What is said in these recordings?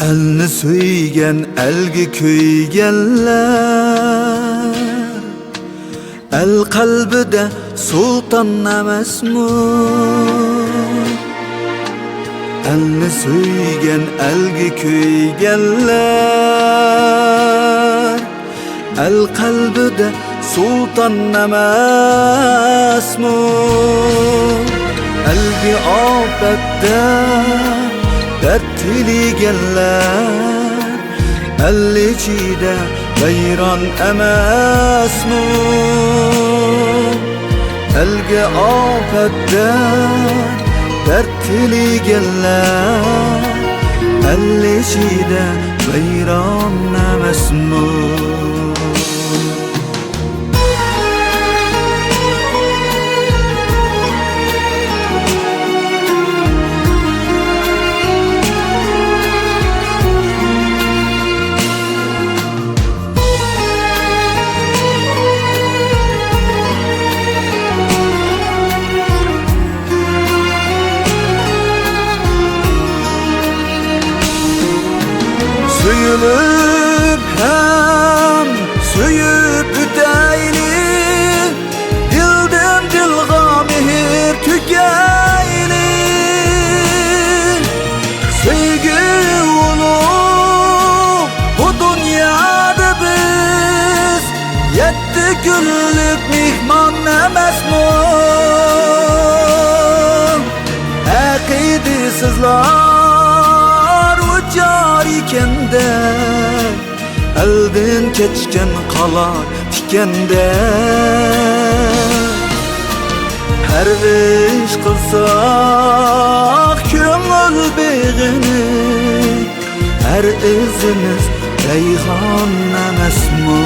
Elni söygen elgi köygenler, el kalbide sultan emasmi? Elni söygen elgi köygenler, el kalbide sultan emasmi? Elgi afette dert tilegenler, el içide vayron emasmi? Elgi afette dert tilegenler, el içide vayron emasmi? Söyülüp hem söyüp üteyli, dilden dilga mehir tükeyli. Sevgi ulu bu dünyada biz yetti günlük mihman emasmi? Aqidasizlar uçar ikende, elden keçken kalar tikende. Her iş kılsak köngül begini, her izimiz reyhan emasmi?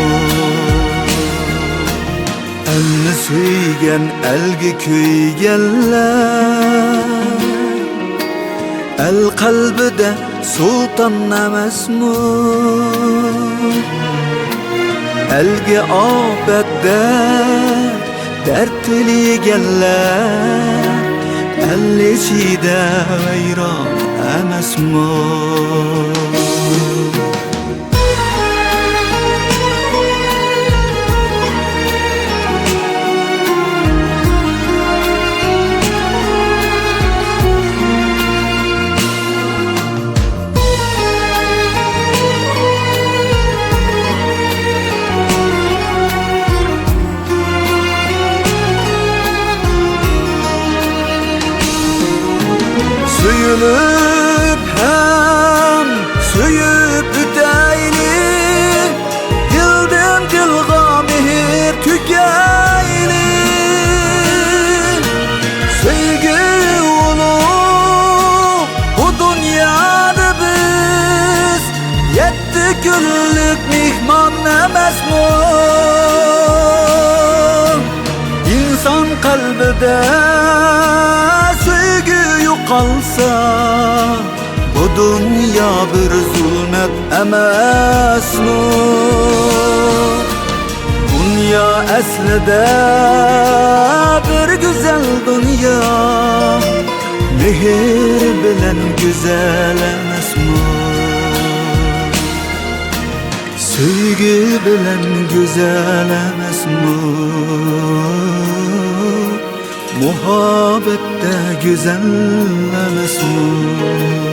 Elni söygen elgi köygenler, el kalbide sultan emasmi? Elgi afette dert tilegenler, el içide vayron emasmi? Söyülüp hem söyüp üteyli, dilden dilga mehir tükeyli. Sevgi ulu bu dünyada biz yetti günlük mihman emasmi? İnsan kalbide kalsa bu dünya bir zulmet emasmi? Dünya aslida bir güzel dünya, mehir bilen güzel emasmi? Sevgi bilen güzel emasmi? Muhabbette güzel emasmi?